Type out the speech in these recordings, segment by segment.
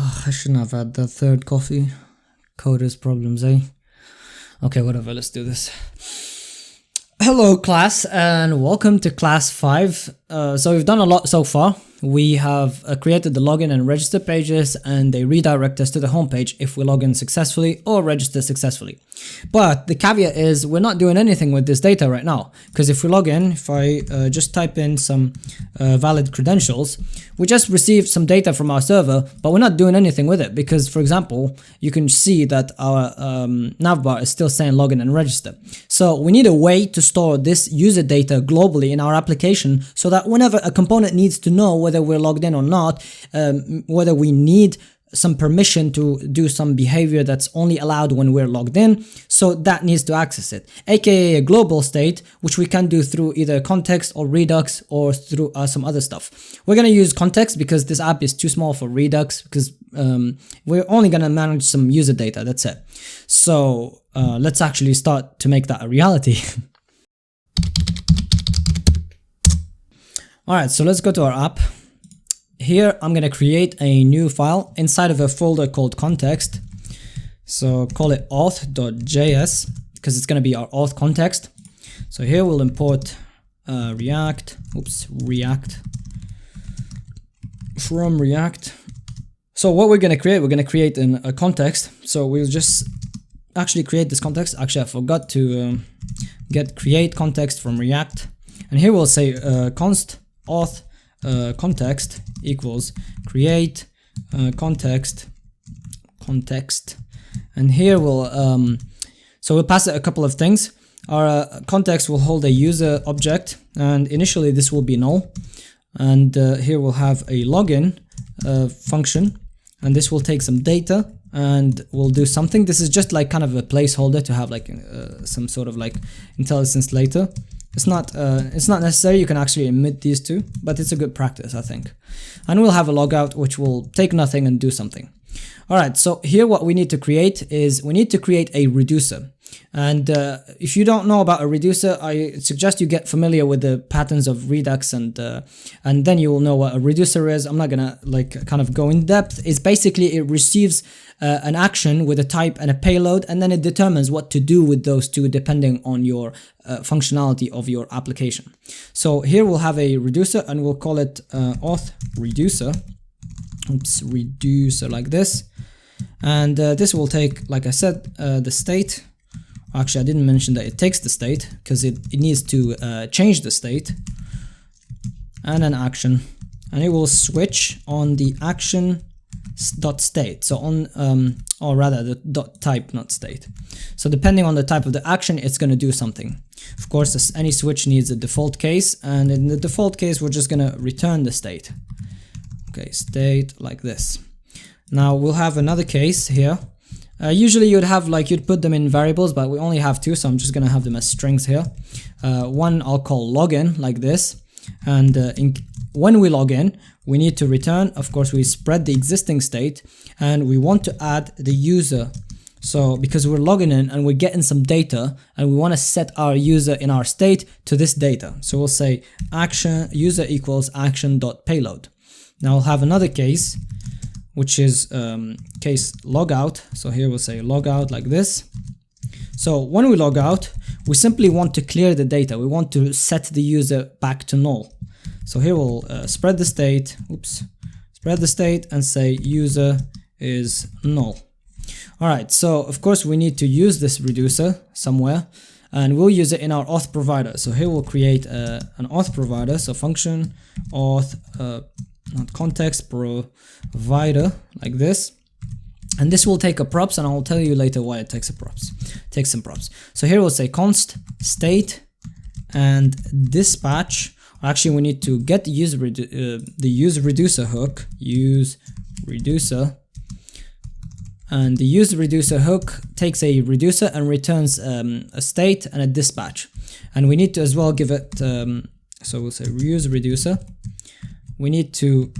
Oh, I shouldn't have had the third coffee. Coders problems, eh? Okay, whatever, let's do this. Hello class, and welcome to class 5. So we've done a lot so far. We have created the login and register pages, and they redirect us to the homepage if we log in successfully or register successfully. But the caveat is we're not doing anything with this data right now, because if we log in, if I just type in some valid credentials, we just received some data from our server, but we're not doing anything with it because, for example, you can see that our navbar is still saying login and register. So we need a way to store this user data globally in our application so that whenever a component needs to know whether we're logged in or not, whether we need some permission to do some behavior that's only allowed when we're logged in, so that needs to access it, aka a global state, which we can do through either context or Redux or through some other stuff. We're gonna use context because this app is too small for Redux, because we're only gonna manage some user data, that's it. So let's actually start to make that a reality. Alright, so let's go to our app. Here I'm going to create a new file inside of a folder called context. So call it auth.js because it's going to be our auth context. So here we'll import React from React. So what we're going to create a context. So we'll just actually create this context. Actually, I forgot to get create context from React. And here we'll say const auth context equals create context, and here we'll so we'll pass it a couple of things. Our context will hold a user object, and initially this will be null, and here we'll have a login function, and this will take some data and we'll do something. This is just like kind of a placeholder to have like some sort of like intelligence later. It's not necessary. You can actually omit these two, but it's a good practice, I think. And we'll have a logout, which will take nothing and do something. All right, so here what we need to create is we need to create a reducer. And if you don't know about a reducer, I suggest you get familiar with the patterns of Redux, and then you will know what a reducer is. I'm not gonna like kind of go in depth. It's basically it receives an action with a type and a payload, and then it determines what to do with those two depending on your functionality of your application. So here we'll have a reducer, and we'll call it auth reducer. Reducer like this, and this will take, like I said, the state. Actually, I didn't mention that it takes the state because it needs to change the state, and an action, and it will switch on the action dot state. So on or rather the dot type, not state. So depending on the type of the action, it's going to do something. Of course, any switch needs a default case, and in the default case we're just going to return the state. Okay, state like this. Now we'll have another case here. Usually you'd put them in variables, but we only have two, so I'm just gonna have them as strings here. One I'll call login like this, and when we log in, we need to return, of course, we spread the existing state, and we want to add the user. So because we're logging in and we're getting some data, and we want to set our user in our state to this data, so we'll say action user equals action.payload. Now we'll have another case, which is case logout. So here we'll say logout like this. So when we log out, we simply want to clear the data. We want to set the user back to null. So here we'll spread the state, and say user is null. All right, so of course we need to use this reducer somewhere, and we'll use it in our auth provider. So here we'll create an auth provider. So function auth not context provider like this, and this will take a props, and I'll tell you later why it takes some props. So here we'll say const state and dispatch. Actually, we need to get the use reducer hook, use reducer, and the use reducer hook takes a reducer and returns a state and a dispatch, and we need to as well give it so we'll say use reducer. We need to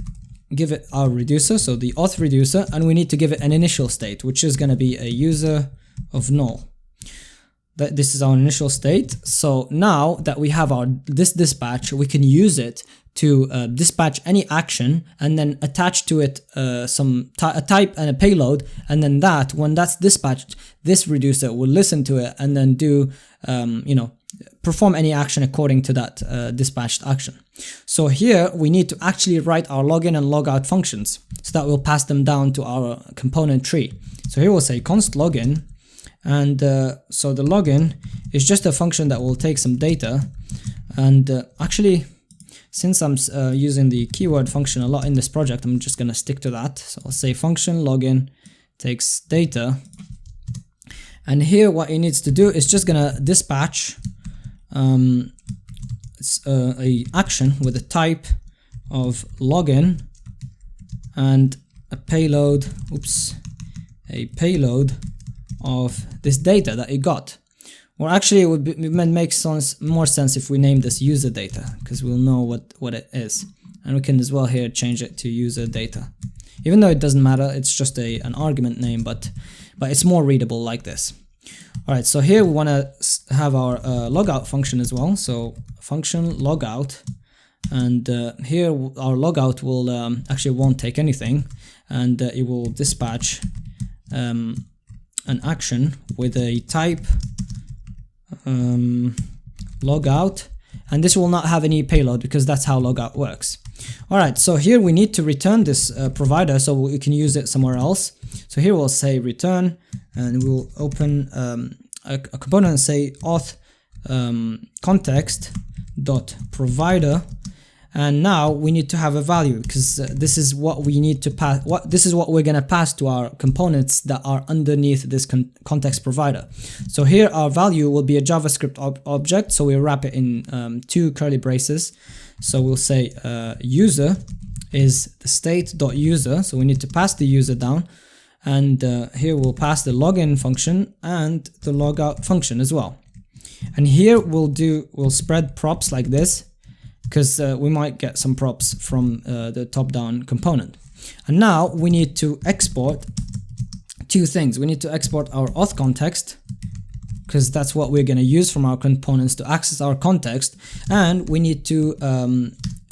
give it our reducer, so the auth reducer, and we need to give it an initial state, which is going to be a user of null. This is our initial state. So now that we have this dispatch, we can use it to dispatch any action and then attach to it a type and a payload, and then when that's dispatched, this reducer will listen to it and then do perform any action according to that dispatched action. So here we need to actually write our login and logout functions so that we'll pass them down to our component tree. So here we'll say const login, and so the login is just a function that will take some data, and actually, since I'm using the keyword function a lot in this project, I'm just gonna stick to that. So I'll say function login takes data, and here what it needs to do is just gonna dispatch a action with a type of login and a payload of this data that it got. Or actually, it make more sense if we name this user data, because we'll know what it is. And we can as well here change it to user data. Even though it doesn't matter, it's just an argument name, but it's more readable like this. Alright, so here we want to have our logout function as well. So function logout, and here our logout will actually won't take anything, and it will dispatch an action with a type logout, and this will not have any payload because that's how logout works. Alright, so here we need to return this provider so we can use it somewhere else. So here we'll say return, and we'll open a component and say auth context dot provider, and now we need to have a value, because this is what we need to pass. This is what we're gonna pass to our components that are underneath this context provider. So here our value will be a JavaScript object, so we'll wrap it in 2 curly braces. So we'll say user is the state.user, so we need to pass the user down, and here we'll pass the login function and the logout function as well. And here we'll spread props like this, because we might get some props from the top-down component. And now we need to export 2 things. We need to export our auth context, because that's what we're going to use from our components to access our context, and we need to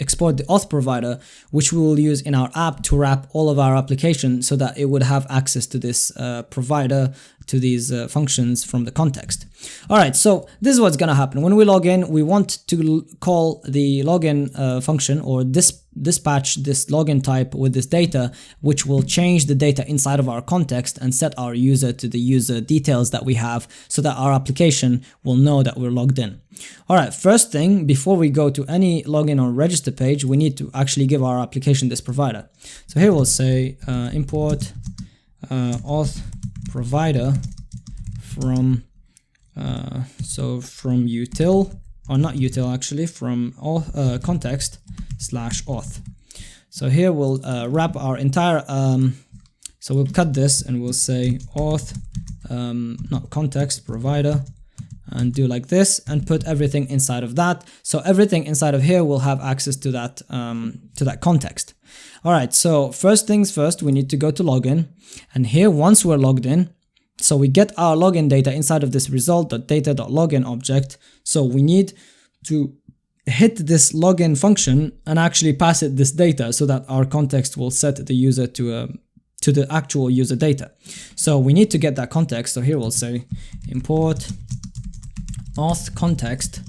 export the auth provider, which we will use in our app to wrap all of our application so that it would have access to this provider, to these functions from the context. Alright, so this is what's gonna happen. When we log in, we want to call the login function, or dispatch this login type with this data, which will change the data inside of our context and set our user to the user details that we have, so that our application will know that we're logged in. Alright, first thing, before we go to any login or register page, we need to actually give our application this provider. So here we'll say import auth provider from from util, or not util actually, from auth context slash auth. So here we'll wrap our entire so we'll cut this and we'll say auth not context provider, and do like this, and put everything inside of that. So everything inside of here will have access to that context. Alright, so first things first, we need to go to login, and here once we're logged in, so we get our login data inside of this result.data.login object. So we need to hit this login function and actually pass it this data, so that our context will set the user to the actual user data. So we need to get that context. So here we'll say import auth context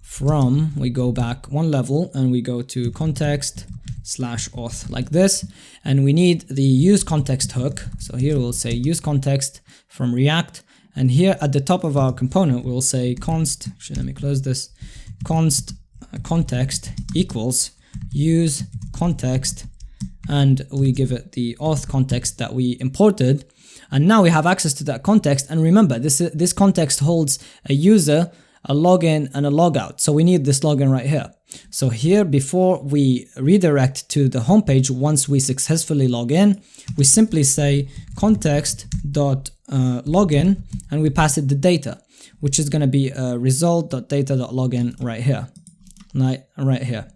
from, we go back 1 level and we go to context slash auth like this, and we need the use context hook. So here we'll say use context from React, and here at the top of our component we'll say const, actually let me close this, const context equals use context, and we give it the auth context that we imported. And now we have access to that context, and remember this context holds a user, a login, and a logout. So we need this login right here. So here, before we redirect to the home page, once we successfully log in, we simply say context.login, and we pass it the data, which is going to be result.data.login right here. right here.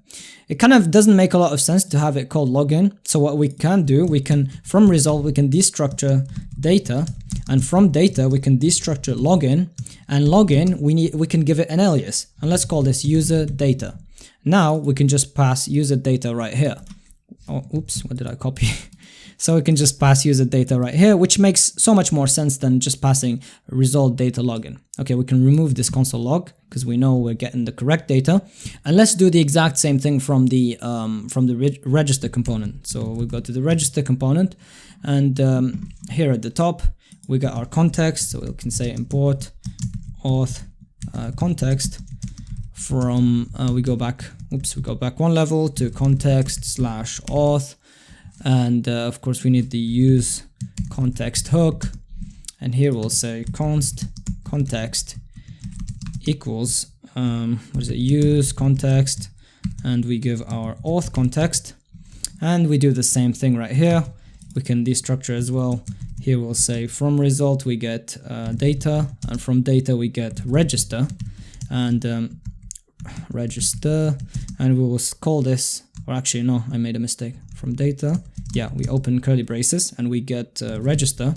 It kind of doesn't make a lot of sense to have it called login. So what we can do, we can from result we can destructure data, and from data we can destructure login, and login we can give it an alias, and let's call this user data. Now we can just pass user data right here. Oh, oops, what did I copy? So we can just pass user data right here, which makes so much more sense than just passing result data login. Okay, we can remove this console log because we know we're getting the correct data. And let's do the exact same thing from the register component. So we go to the register component, and here at the top we got our context. So we can say import auth context from we go back one level to context slash auth. And of course we need the use context hook, and here we'll say const context equals use context, and we give our auth context, and we do the same thing right here. We can destructure as well. Here we'll say from result we get data, and from data we get register, and register, and we will call this, or actually no, I made a mistake. From data, yeah, we open curly braces and we get register,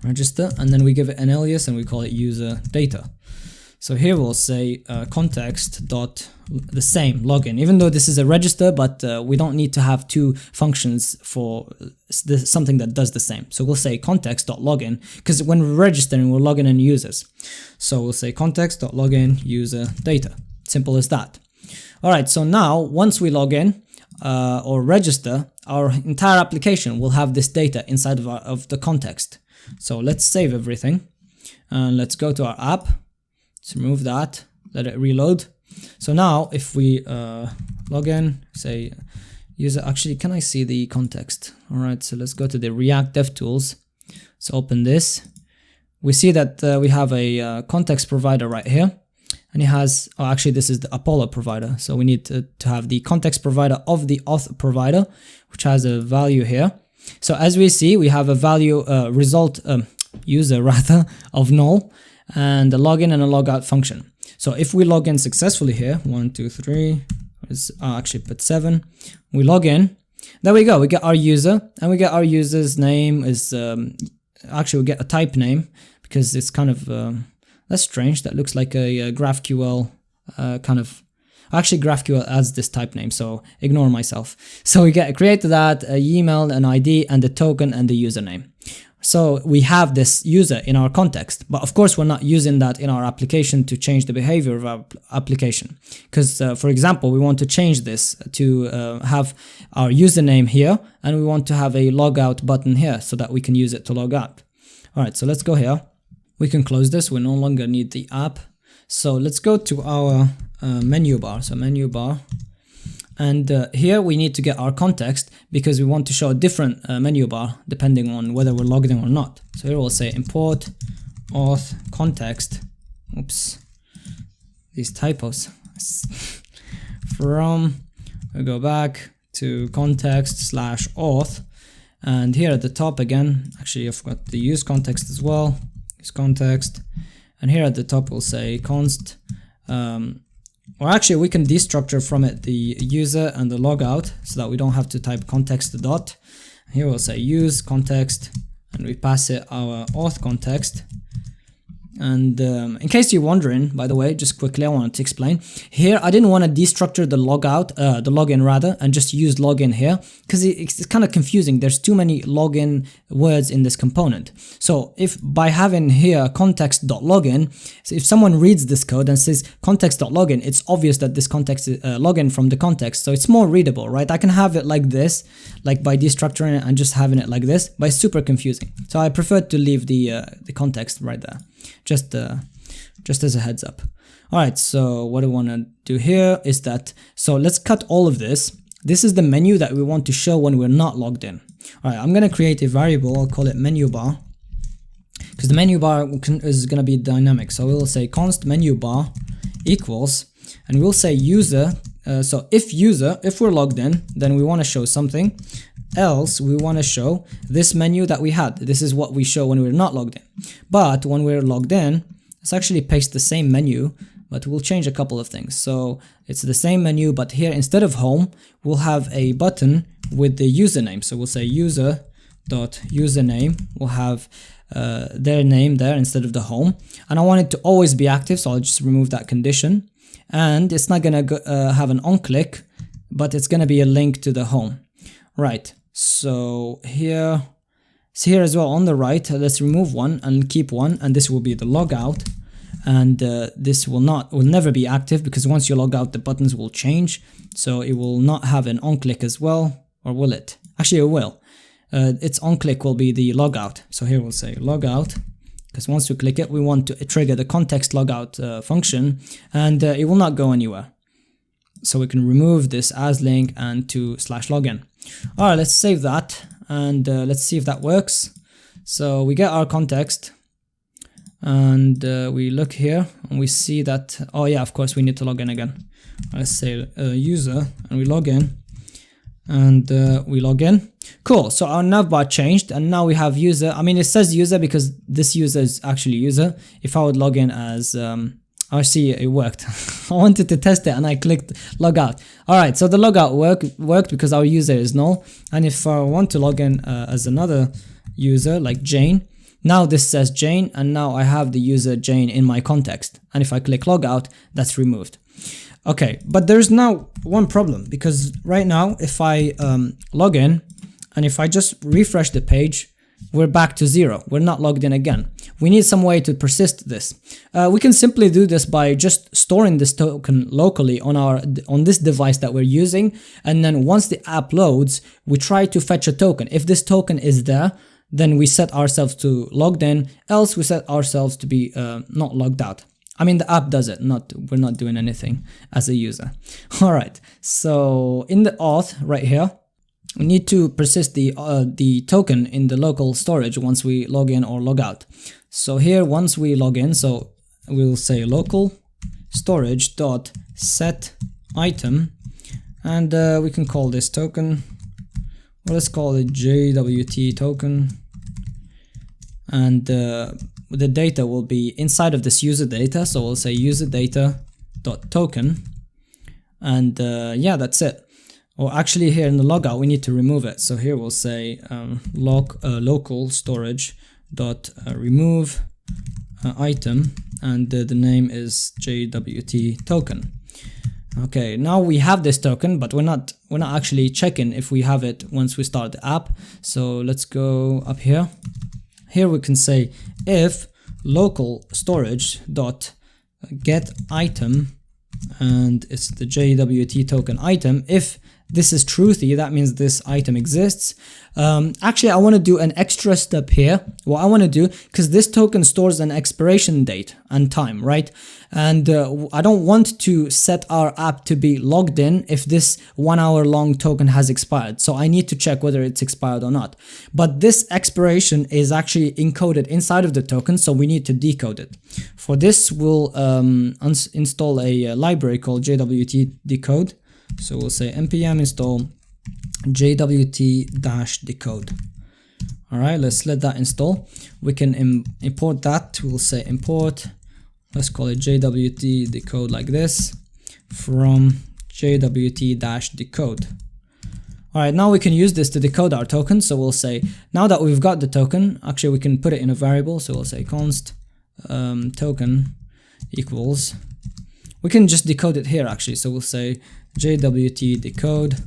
and then we give it an alias and we call it user data. So here we'll say context dot the same login, even though this is a register, but we don't need to have two functions for something that does the same. So we'll say context dot login, because when we're registering we're logging in users. So we'll say context dot login user data. Simple as that. All right, so now once we log in or register, our entire application will have this data inside of the context. So let's save everything and let's go to our app. Let's remove that, let it reload. So now if we log in, say user, actually can I see the context? All right, so let's go to the React DevTools. Let's open this. We see that we have a context provider right here. And it has, oh, actually this is the Apollo provider. So we need to have the context provider of the auth provider, which has a value here. So as we see, we have a value user rather of null, and a login and a logout function. So if we log in successfully here, 1, 2, 3, actually put 7, we log in, there we go, we get our user, and we get our user's name is, actually we get a type name, because it's kind of, that's strange. That looks like a GraphQL kind of. Actually, GraphQL adds this type name, so ignore myself. So we create that, email, an ID, and the token and the username. So we have this user in our context, but of course we're not using that in our application to change the behavior of our application. Because for example, we want to change this to have our username here, and we want to have a logout button here so that we can use it to log out. All right, so let's go here. We can close this, we no longer need the app. So let's go to our menu bar, so menu bar. And here we need to get our context because we want to show a different menu bar depending on whether we're logged in or not. So here we'll say import auth context. Oops, these typos. We go back to context slash auth. And here at the top again, actually I forgot the use context as well. Context, and here at the top we'll say const, or actually we can destructure from it the user and the logout so that we don't have to type context dot. Here we'll say use context, and we pass it our auth context. And in case you're wondering, by the way, just quickly I wanted to explain here, I didn't want to destructure the logout, the login rather, and just use login here because it's kind of confusing. There's too many login words in this component. So if by having here context.login, so if someone reads this code and says context.login, it's obvious that this context is login from the context. So it's more readable, right? I can have it like this, like by destructuring it and just having it like this, but it's super confusing. So I prefer to leave the context right there. Just as a heads up. All right, so what I want to do here is that, so let's cut all of this. This is the menu that we want to show when we're not logged in. All right, I'm going to create a variable. I'll call it menu bar because the menu bar is going to be dynamic. So we'll say const menu bar equals, and we'll say user. So if we're logged in, then we want to show something. Else we want to show this menu that we had. This is what we show when we're not logged in. But when we're logged in, let's actually paste the same menu, but we'll change a couple of things. So it's the same menu, but here instead of home, we'll have a button with the username. So we'll say user.username. We'll have their name there instead of the home. And I want it to always be active, so I'll just remove that condition. And it's not gonna have an on-click, but it's gonna be a link to the home. Right, so here as well on the right, let's remove one and keep one, and this will be the logout. And this will never be active, because once you log out, the buttons will change. So it will not have an on-click as well, or will it? Actually, it will. Its on-click will be the logout. So here we'll say logout, because once we click it, we want to trigger the context logout function, and it will not go anywhere. So we can remove this as link and to /login. All right, let's save that, and let's see if that works. So we get our context, and we look here, and we see that, oh yeah, of course we need to log in again. Let's say user, and we log in, and we log in. Cool, so our navbar changed, and now we have user. I mean, it says user because this user is actually user. If I would log in as I see it worked. I wanted to test it and I clicked logout. Alright, so the logout worked because our user is null. And if I want to log in as another user like Jane, now this says Jane, and now I have the user Jane in my context. And if I click logout, that's removed. Okay, but there's now one problem, because right now if I log in and if I just refresh the page, we're back to 0. We're not logged in again. We need some way to persist this. We can simply do this by just storing this token locally on this device that we're using, and then once the app loads, we try to fetch a token. If this token is there, then we set ourselves to logged in, else we set ourselves to be not logged out. I mean, the app does it, we're not doing anything as a user. Alright, so in the auth right here, we need to persist the token in the local storage once we log in or log out. So here, once we log in, so we'll say local storage dot set item, and we can call this token, well, let's call it JWT token, and the data will be inside of this user data. So we'll say user data dot token, and yeah, that's it. Or actually here in the logout, we need to remove it. So here we'll say local storage dot remove item, and the name is JWT token. Okay, now we have this token, but we're not actually checking if we have it once we start the app. So let's go up here. Here we can say if local storage dot get item, and it's the JWT token item. If this is truthy, that means this item exists. Actually, I want to do an extra step here. What I want to do, because this token stores an expiration date and time, right? And I don't want to set our app to be logged in if this 1 hour long token has expired. So I need to check whether it's expired or not. But this expiration is actually encoded inside of the token, so we need to decode it. For this, we'll install a library called JWT decode. So we'll say npm install jwt-decode. Alright, let's let that install. We can import that. We'll say import, let's call it jwt decode like this, from jwt-decode. Alright, now we can use this to decode our token. So we'll say, now that we've got the token, actually we can put it in a variable. So we'll say const token equals, we can just decode it here actually. So we'll say JWT decode,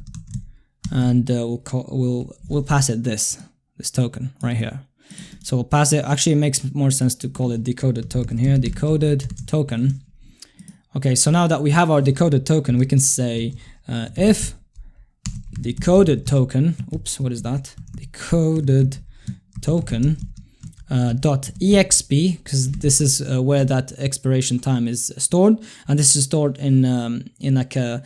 and we'll pass it this token right here. So we'll pass it. Actually, it makes more sense to call it decoded token here. Decoded token. Okay, so now that we have our decoded token, we can say if decoded token. Oops, what is that? Decoded token .exp, because this is where that expiration time is stored, and this is stored in like a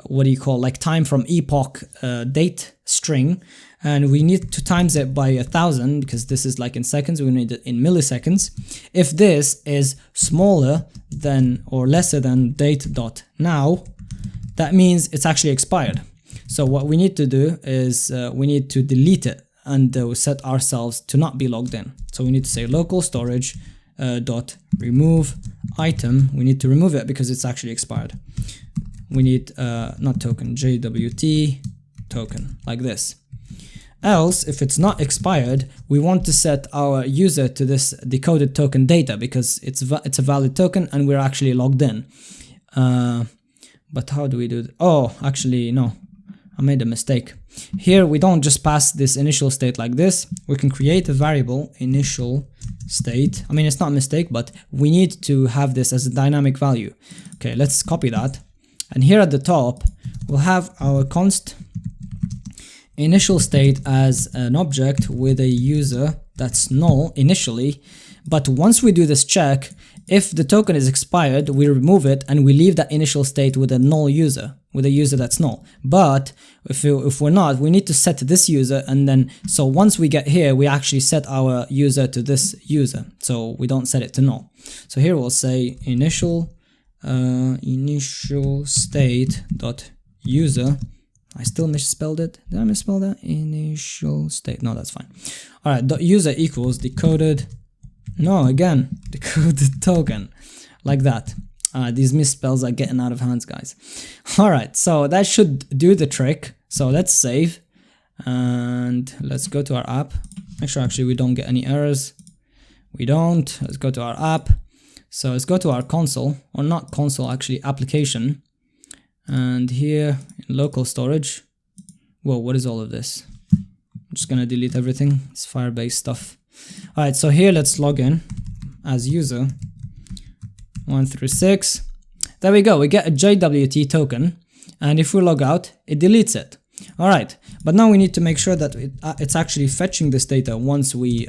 what do you call, like time from epoch date string, and we need to times it by 1000 because this is like in seconds. We need it in milliseconds. If this is smaller than or lesser than date.now, that means it's actually expired. So what we need to do is we need to delete it and we set ourselves to not be logged in. So we need to say local storage dot remove item. We need to remove it because it's actually expired. We need not token, JWT token, like this. Else, if it's not expired, we want to set our user to this decoded token data because it's a valid token and we're actually logged in. But how do we do that? Oh, actually, no, I made a mistake. Here, we don't just pass this initial state like this. We can create a variable initial state. I mean, it's not a mistake, but we need to have this as a dynamic value. Okay, let's copy that. And here at the top, we'll have our const initial state as an object with a user that's null initially. But once we do this check, if the token is expired, we remove it and we leave that initial state with a null user, with a user that's null. But if we're not, we need to set this user, and then so once we get here, we actually set our user to this user, so we don't set it to null. So here we'll say initial state dot user. I still misspelled it. Did I misspell that? Initial state. No, that's fine. All right, dot user equals decoded. No, again, decoded token, like that. These misspells are getting out of hands, guys. All right, so that should do the trick. So let's save and let's go to our app. Make sure actually we don't get any errors. We don't. Let's go to our app. So let's go to our console, or not console, actually application. And here in local storage. Whoa, what is all of this? I'm just gonna delete everything. It's Firebase stuff. All right, so here let's log in as user 1 through 6. There we go. We get a JWT token, and if we log out, it deletes it. All right, but now we need to make sure that it's actually fetching this data once we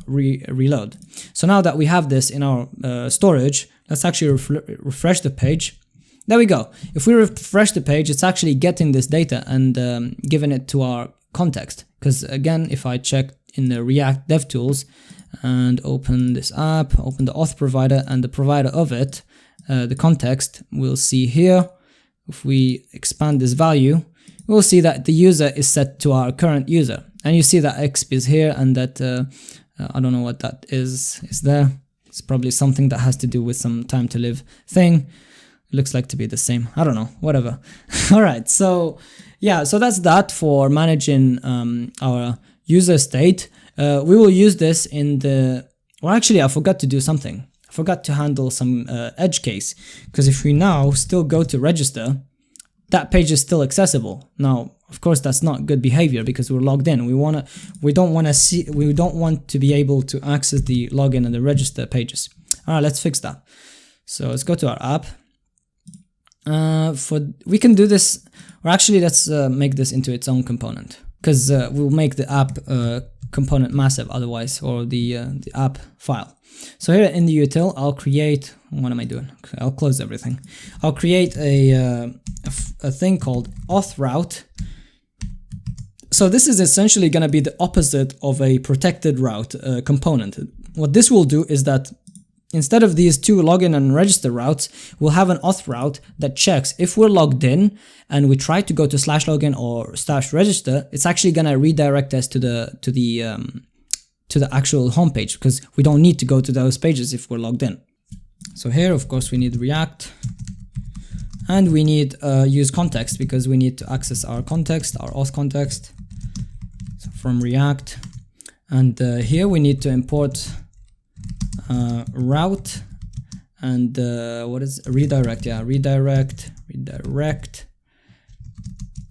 reload. So now that we have this in our storage, let's actually refresh the page. There we go. If we refresh the page, it's actually getting this data and giving it to our context. Because again, if I check in the React DevTools and open this app, open the auth provider and the provider of it, the context, we'll see here, if we expand this value, we'll see that the user is set to our current user. And you see that exp is here, and that, I don't know what that is there. It's probably something that has to do with some time to live thing. It looks like to be the same. I don't know, whatever. All right, so yeah, so that's that for managing our user state. We will use this in the, well, actually I forgot to do something. I forgot to handle some edge case, because if we now still go to register, that page is still accessible. Now, of course, that's not good behavior because we're logged in. We don't want to be able to access the login and the register pages. All right, let's fix that. So let's go to our app. We can do this, or actually let's make this into its own component, because we'll make the app component massive otherwise, or the app file. So here in the util, I'll create, what am I doing? Okay, I'll close everything. I'll create a thing called auth route. So this is essentially going to be the opposite of a protected route component. What this will do is that instead of these two login and register routes, we'll have an auth route that checks if we're logged in and we try to go to /login or /register, it's actually gonna redirect us to the actual homepage, because we don't need to go to those pages if we're logged in. So here, of course, we need React, and we need use context, because we need to access our context, our auth context. So from React, and here we need to import route and what is redirect? Yeah, redirect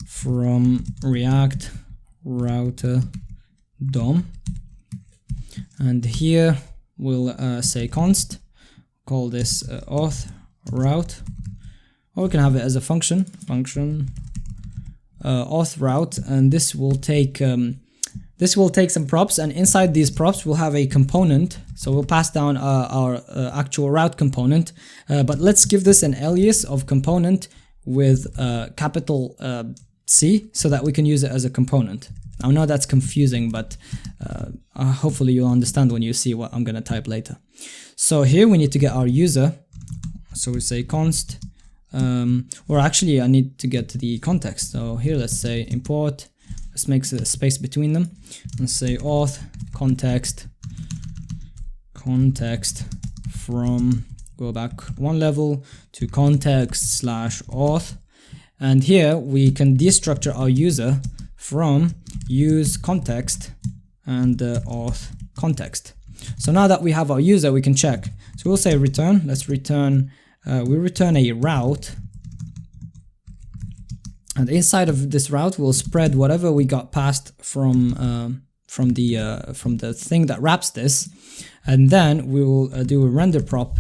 from React router DOM, and here we'll say const, call this auth route, or we can have it as a function auth route, and this will take some props, and inside these props we'll have a component. So we'll pass down our actual route component, but let's give this an alias of component with capital C, so that we can use it as a component. I know that's confusing, but hopefully you'll understand when you see what I'm gonna type later. So here we need to get our user. So we say const, or actually I need to get to the context. So here let's say import. Let's make a space between them and say auth context context from, go back one level to context slash auth, and here we can destructure our user from use context and auth context. So now that we have our user, we can check. So we'll say return, let's return, we return a route, and inside of this route we'll spread whatever we got passed from the thing that wraps this, and then we will do a render prop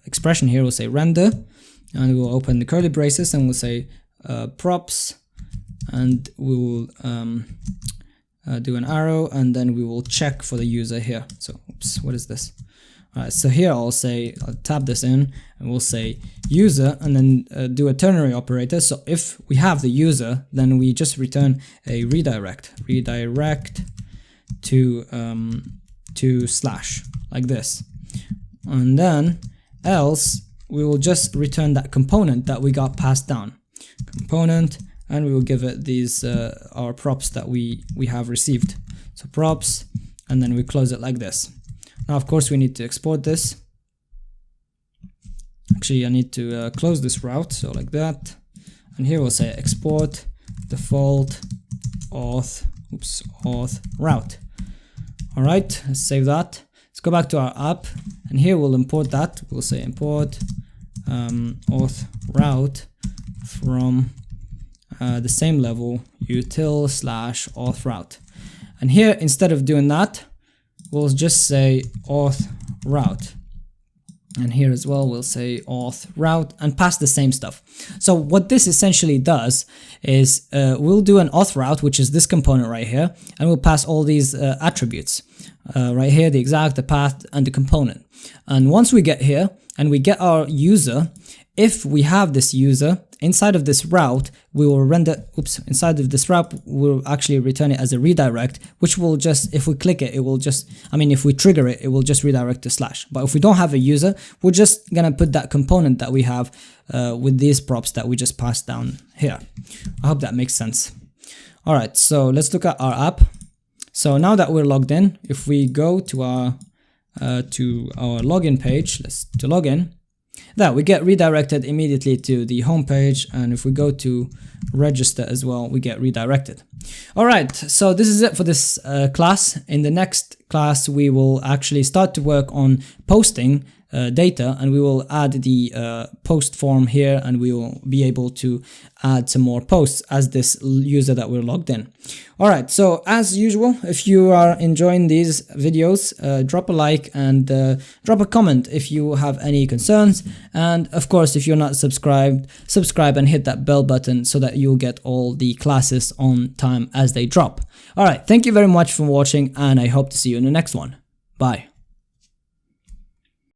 expression here. We'll say render, and we'll open the curly braces, and we'll say props, and we will do an arrow, and then we will check for the user here. So oops, what is this? Alright, so here I'll tab this in, and we'll say user, and then do a ternary operator. So if we have the user, then we just return a redirect to slash, like this, and then else we will just return that component that we got passed down, component, and we will give it these our props that we have received. So props, and then we close it like this. Now of course we need to export this. Actually I need to close this route, so like that, and here we'll say export default auth route. Alright, let's save that. Let's go back to our app, and here we'll import that. We'll say import auth route from the same level util slash auth route, and here instead of doing that we'll just say auth route, and here as well we'll say auth route and pass the same stuff. So what this essentially does is we'll do an auth route, which is this component right here, and we'll pass all these attributes right here, the exact, the path, and the component. And once we get here and we get our user, if we have this user inside of this route, we will render, inside of this route we'll actually return it as a redirect, which will just, if we click it, it will just, if we trigger it, it will just redirect to slash. But if we don't have a user, we're just gonna put that component that we have with these props that we just passed down here. I hope that makes sense. Alright, so let's look at our app. So now that we're logged in, if we go to our login page, to login, there we get redirected immediately to the home page, and if we go to register as well, we get redirected. Alright, so this is it for this class. In the next class we will actually start to work on posting data, and we will add the post form here, and we will be able to add some more posts as this user that we're logged in. Alright, so as usual, if you are enjoying these videos, drop a like and drop a comment if you have any concerns, and of course if you're not subscribed, subscribe and hit that bell button so that you'll get all the classes on time as they drop. Alright, thank you very much for watching, and I hope to see you in the next one. Bye.